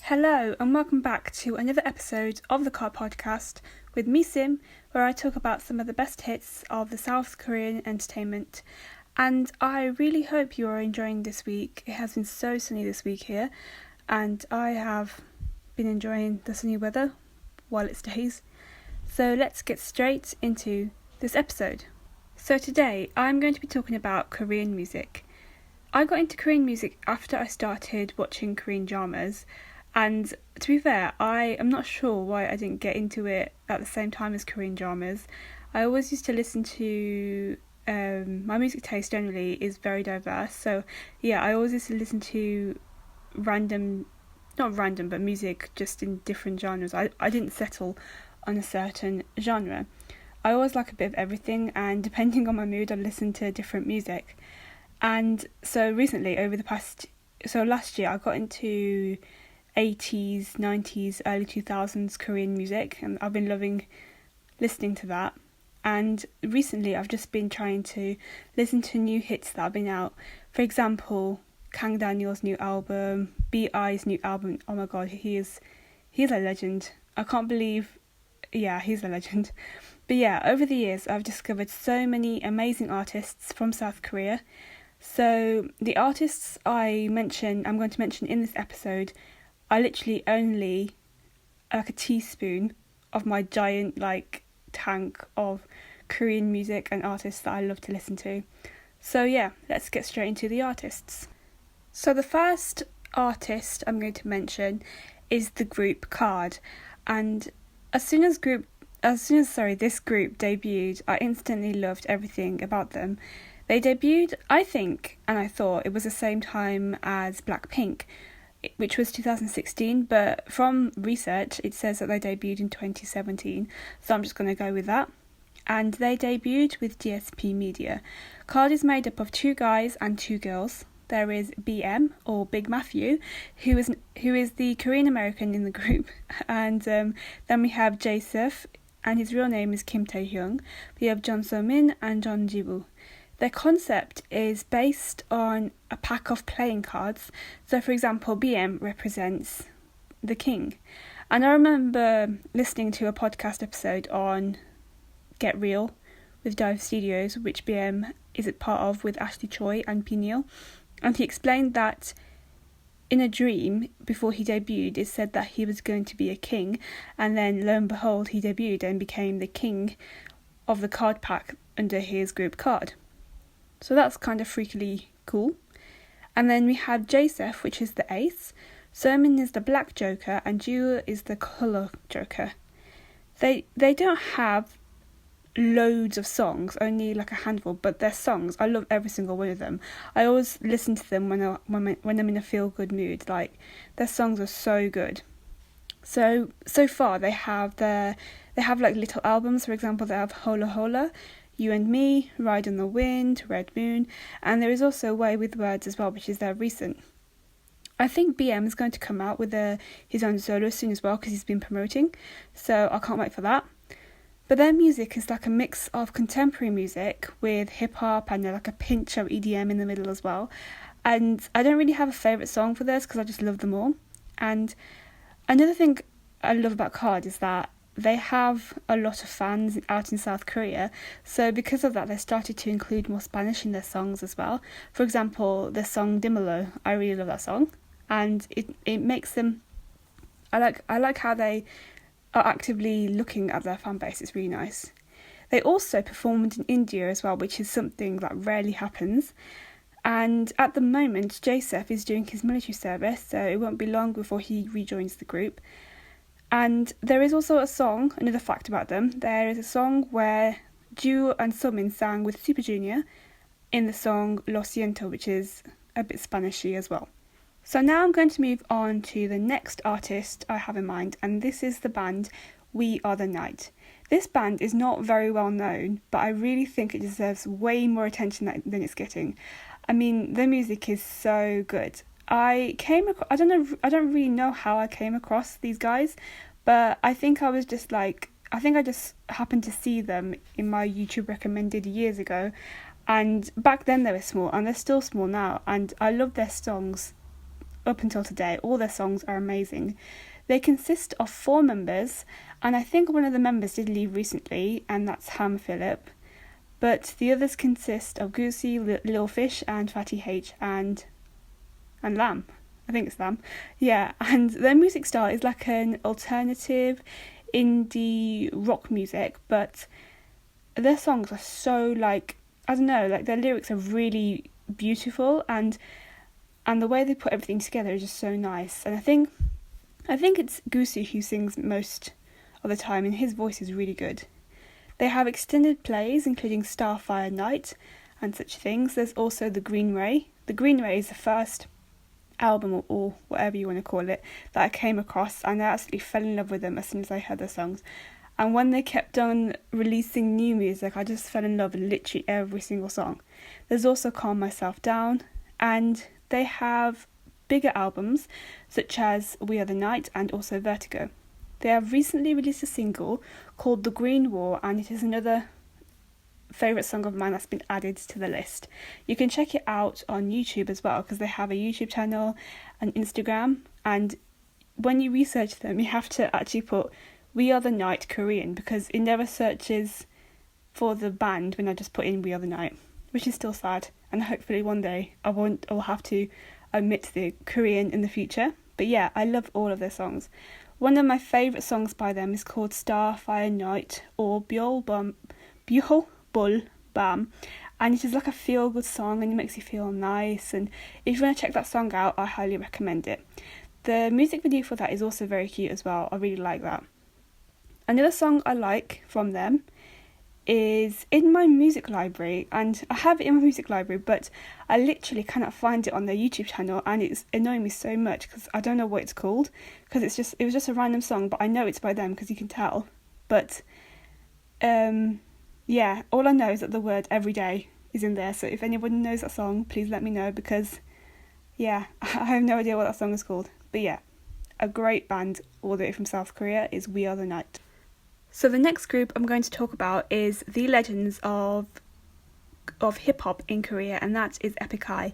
Hello and welcome back to another episode of the Car Podcast with me Sim, where I talk about some of the best hits of the South Korean entertainment. And I really hope you are enjoying this week. It has been so sunny this week here, and I have been enjoying the sunny weather while it stays. So let's get straight into this episode. So today I'm going to be talking about Korean music. I got into Korean music after I started watching Korean dramas. And to be fair, I am not sure why I didn't get into it at the same time as Korean dramas. I always used to listen to, my music taste generally is very diverse. So yeah, I always used to listen to but music just in different genres. I didn't settle on a certain genre. I always like a bit of everything, and depending on my mood, I listen to different music. And so recently, last year, I got into 80s, 90s, early 2000s Korean music, and I've been loving listening to that. And recently I've just been trying to listen to new hits that have been out. For example, Kang Daniel's new album, BIBI I's new album. Oh my god, he's a legend. I can't believe, he's a legend. But yeah, over the years I've discovered so many amazing artists from South Korea. So the artists I'm going to mention in this episode are literally only like a teaspoon of my giant tank of Korean music and artists that I love to listen to. So yeah, let's get straight into the artists. So the first artist I'm going to mention is the group KARD, and as soon as this group debuted, I instantly loved everything about them. They debuted, I thought it was the same time as Blackpink, which was 2016, but from research it says that they debuted in 2017, so I'm just going to go with that. And they debuted with DSP Media. KARD is made up of 2 guys and 2 girls. There is BM, or Big Matthew, who is the Korean American in the group, and then we have Jae-suf, and his real name is Kim Tae-hyung. We have Jeon So-min and Jeon Ji-woo. Their concept is based on a pack of playing cards. So, for example, BM represents the king. And I remember listening to a podcast episode on Get Real with Dive Studios, which BM is a part of with Ashley Choi and Peniel. And he explained that in a dream, before he debuted, it said that he was going to be a king. And then, lo and behold, he debuted and became the king of the card pack under his group KARD. So that's kind of freakily cool. And then we have Jae-suf, which is the ace. So-min is the black joker, and Ji-woo is the colour joker. They don't have loads of songs, only like a handful, but their songs, I love every single one of them. I always listen to them when I'm in a feel-good mood. Their songs are so good. So far they have little albums. For example, they have Hola Hola, You and Me, Ride on the Wind, Red Moon, and there is also Way with Words as well, which is their recent. I think BM is going to come out with his own solo soon as well, because he's been promoting, so I can't wait for that. But their music is like a mix of contemporary music with hip-hop and like a pinch of EDM in the middle as well. And I don't really have a favourite song for this because I just love them all. And another thing I love about KARD is that they have a lot of fans out in South Korea, so because of that they started to include more Spanish in their songs as well. For example, the song Dimelo, I really love that song, and it makes them, I like how they are actively looking at their fan base. It's really nice. They also performed in India as well, which is something that rarely happens. And at the moment, Jae-suf is doing his military service, so it won't be long before he rejoins the group. And there is also a song, another fact about them, there is a song where Ji-woo and So-min sang with Super Junior in the song Lo Siento, which is a bit Spanishy as well. So now I'm going to move on to the next artist I have in mind, and this is the band We Are the Night. This band is not very well known, but I really think it deserves way more attention than it's getting. I mean, their music is so good. I don't really know how I came across these guys, but I think I just happened to see them in my YouTube recommended years ago, and back then they were small, and they're still small now, and I love their songs. up until today. All their songs are amazing. They consist of 4 members, and I think one of the members did leave recently, and that's Ham Phillip. But the others consist of Goosey, Lil Fish, and Fatty H, and Lamb. I think it's Lamb. Yeah, and their music style is like an alternative indie rock music, but their songs are so, like, I don't know, like their lyrics are really beautiful, and the way they put everything together is just so nice. And I think it's Goosey who sings most of the time, and his voice is really good. They have extended plays, including Starfire Night and such things. There's also The Green Ray. The Green Ray is the first album, or whatever you want to call it, that I came across, and I absolutely fell in love with them as soon as I heard their songs. And when they kept on releasing new music, I just fell in love with literally every single song. There's also Calm Myself Down, and they have bigger albums such as We Are the Night and also Vertigo. They have recently released a single called The Green War, and it is another favourite song of mine that's been added to the list. You can check it out on YouTube as well, because they have a YouTube channel and Instagram, and when you research them you have to actually put We Are the Night Korean, because it never searches for the band when I just put in We Are the Night, which is still sad, and hopefully one day I'll have to omit the Korean in the future. But yeah, I love all of their songs. One of my favourite songs by them is called Starfire Night, or Byul Bul Bam, and it is like a feel-good song, and it makes you feel nice, and if you want to check that song out, I highly recommend it. The music video for that is also very cute as well. I really like that. Another song I like from them is in my music library, and I have it in my music library, but I literally cannot find it on their YouTube channel, and it's annoying me so much because I don't know what it's called, because it was just a random song, but I know it's by them because you can tell. But yeah, all I know is that the word everyday is in there, so if anyone knows that song, please let me know, because yeah, I have no idea what that song is called. But yeah, a great band all the way from South Korea is We Are the Night. So the next group I'm going to talk about is the legends of hip-hop in Korea, and that is Epik High.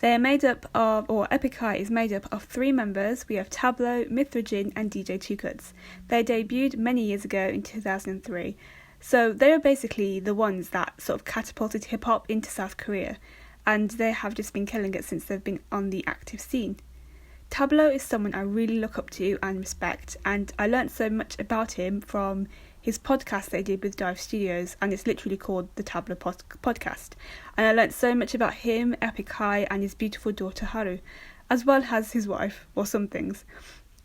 Epik High is made up of 3 members. We have Tablo, Mithrajin and DJ Two Cuts. They debuted many years ago in 2003. So they are basically the ones that sort of catapulted hip-hop into South Korea, and they have just been killing it since they've been on the active scene. Tablo is someone I really look up to and respect, and I learnt so much about him from his podcast that he did with Dive Studios, and it's literally called the Tablo Podcast. And I learnt so much about him, Epik High, and his beautiful daughter Haru, as well as his wife, or some things.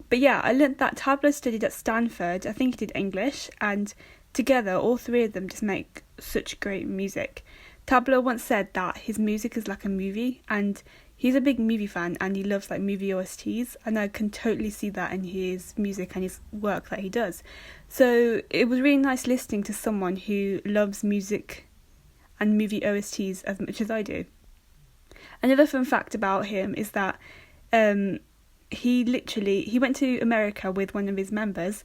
But yeah, I learnt that Tablo studied at Stanford. I think he did English, and together all 3 of them just make such great music. Tablo once said that his music is like a movie, and he's a big movie fan, and he loves like movie OSTs, and I can totally see that in his music and his work that he does. So it was really nice listening to someone who loves music and movie OSTs as much as I do. Another fun fact about him is that he went to America with one of his members,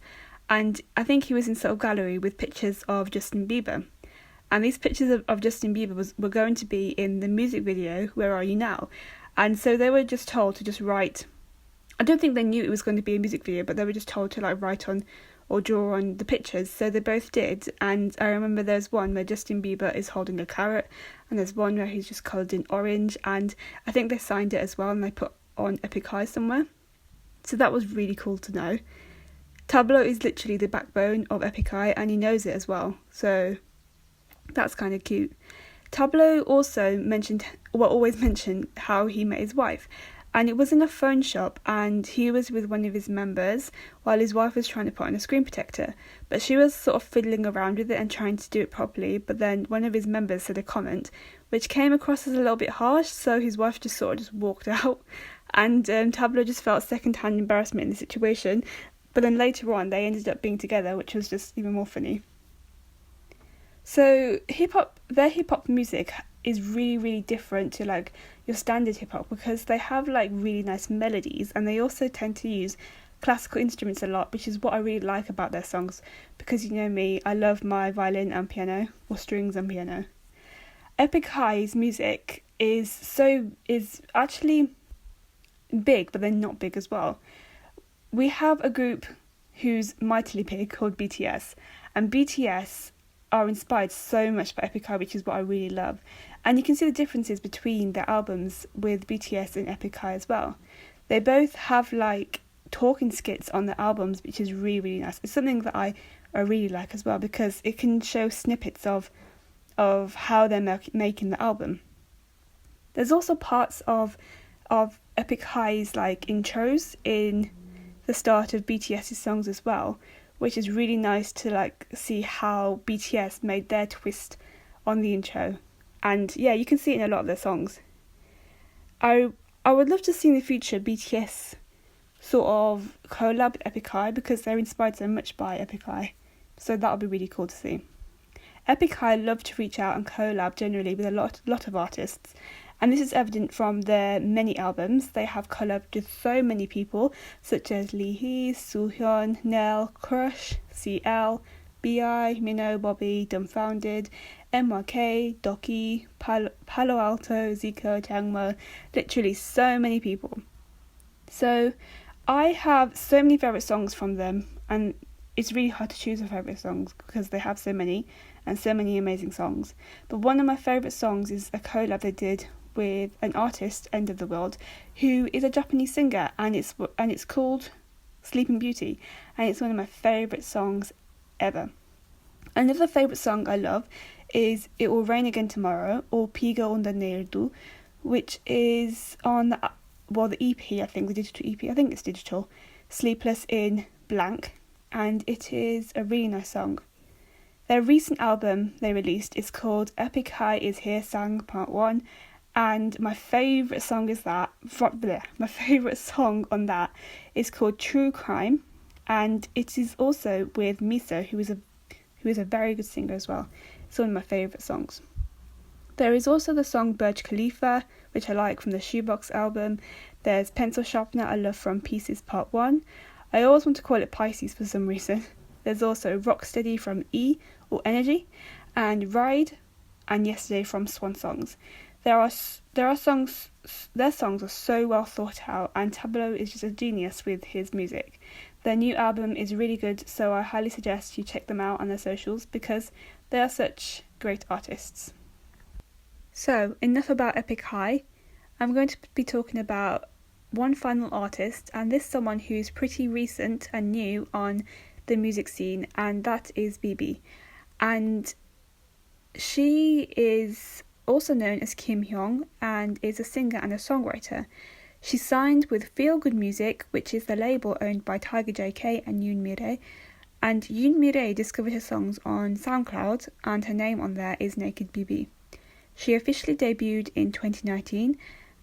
and I think he was in sort of gallery with pictures of Justin Bieber. And these pictures of Justin Bieber were going to be in the music video, Where Are You Now? And so they were just told to just write, I don't think they knew it was going to be a music video, but they were just told to like write on or draw on the pictures. So they both did, and I remember there's one where Justin Bieber is holding a carrot, and there's one where he's just coloured in orange, and I think they signed it as well, and they put on Epik High somewhere. So that was really cool to know. Tablo is literally the backbone of Epik High, and he knows it as well, so that's kind of cute. Tablo also always mentioned how he met his wife, and it was in a phone shop, and he was with one of his members while his wife was trying to put on a screen protector, but she was sort of fiddling around with it and trying to do it properly, but then one of his members said a comment which came across as a little bit harsh, so his wife just walked out, and Tablo just felt second-hand embarrassment in the situation, but then later on they ended up being together, which was just even more funny. So their hip-hop music is really, really different to like your standard hip-hop, because they have like really nice melodies, and they also tend to use classical instruments a lot, which is what I really like about their songs, because you know me, I love my violin and piano, or strings and piano. Epik High's music is actually, big, but they're not big as well. We have a group who's mightily big called BTS, and BTS are inspired so much by Epik High, which is what I really love. And you can see the differences between their albums with BTS and Epik High as well. They both have like talking skits on their albums, which is really, really nice. It's something that I really like as well, because it can show snippets of how they're making the album. There's also parts of Epik High's like intros in the start of BTS's songs as well, which is really nice to like see how BTS made their twist on the intro. And yeah, you can see it in a lot of their songs. I would love to see in the future BTS sort of collab with Epik High, because they're inspired so much by Epik High. So that would be really cool to see. Epik High love to reach out and collab generally with a lot of artists, and this is evident from their many albums. They have collabed with so many people such as Lee Hee, Soohyun, Nell, Crush, CL, BI, Minho, Bobby, Dumbfounded, NYK, Doki, Palo Alto, Zico, Jangmo, literally so many people. So I have so many favourite songs from them, and it's really hard to choose my favourite songs because they have so many and so many amazing songs. But one of my favourite songs is a collab they did with an artist, End of the World, who is a Japanese singer, and it's called Sleeping Beauty, and it's one of my favourite songs ever. Another favourite song I love is It Will Rain Again Tomorrow, or 비가 온다 내일도, which is on the EP, I think, the digital EP, I think it's digital, Sleepless in Blank, and it is a really nice song. Their recent album they released is called Epik High Is Here Sang Part 1, and my favourite song on that is called True Crime, and it is also with Miso, who is a very good singer as well. It's one of my favourite songs. There is also the song Burj Khalifa, which I like, from the Shoebox album. There's Pencil Sharpener I love from Pieces Part 1. I always want to call it Pisces for some reason. There's also Rocksteady from E, or Energy, and Ride, and Yesterday from Swan Songs. Their songs are so well thought out, and Tableau is just a genius with his music. Their new album is really good, so I highly suggest you check them out on their socials, because they are such great artists. So, enough about Epik High. I'm going to be talking about one final artist, and this is someone who's pretty recent and new on the music scene, and that is BIBI. And she is also known as Kim Hyung, and is a singer and a songwriter. She signed with Feel Good Music, which is the label owned by Tiger JK and Yoon Mi-rae, and Yoon Mi-rae discovered her songs on SoundCloud, and her name on there is Naked BIBI. She officially debuted in 2019,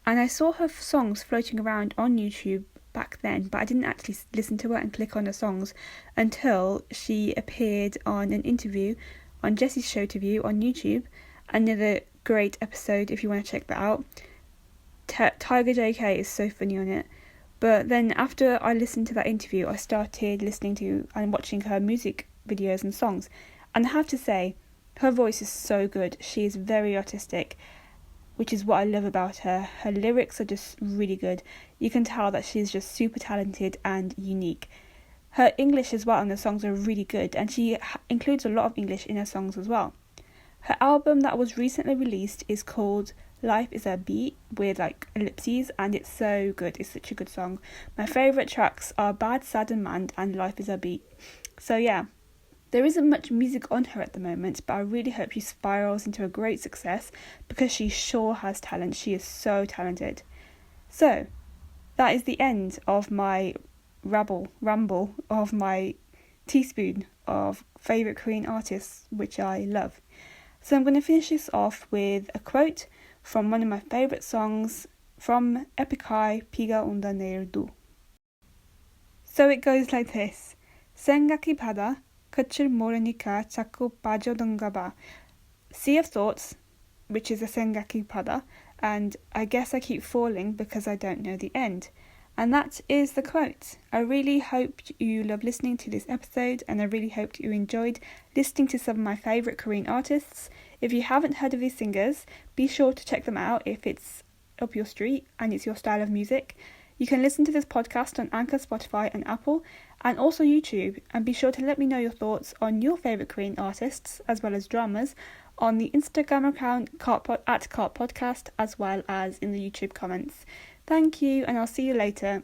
and I saw her songs floating around on YouTube back then, but I didn't actually listen to her and click on her songs until she appeared on an interview on Jessie's Show to View on YouTube. Another great episode if you want to check that out. Tiger JK is so funny on it. But then after I listened to that interview, I started listening to and watching her music videos and songs, and I have to say, her voice is so good. She is very artistic, which is what I love about her. Her lyrics are just really good. You can tell that she's just super talented and unique. Her English as well and the songs are really good, and she includes a lot of English in her songs as well. Her album that was recently released is called Life is a Beat, with like ellipses, and it's so good. It's such a good song. My favourite tracks are Bad, Sad and Mad and Life is a Beat. So yeah, there isn't much music on her at the moment, but I really hope she spirals into a great success, because she sure has talent. She is so talented. So that is the end of my ramble of my teaspoon of favourite Korean artists which I love. So I'm going to finish this off with a quote from one of my favourite songs from Epik High, 비가 온다 내일도. So it goes like this. 생각이 바다, 끝을 모르니까 자꾸 빠져든가 봐. Sea of Thoughts, which is a 생각이 바다, and I guess I keep falling because I don't know the end. And that is the quote. I really hope you love listening to this episode, and I really hope you enjoyed listening to some of my favourite Korean artists. If you haven't heard of these singers, be sure to check them out if it's up your street and it's your style of music. You can listen to this podcast on Anchor, Spotify and Apple, and also YouTube, and be sure to let me know your thoughts on your favourite Korean artists, as well as dramas, on the Instagram account at Cart Podcast, as well as in the YouTube comments. Thank you, and I'll see you later.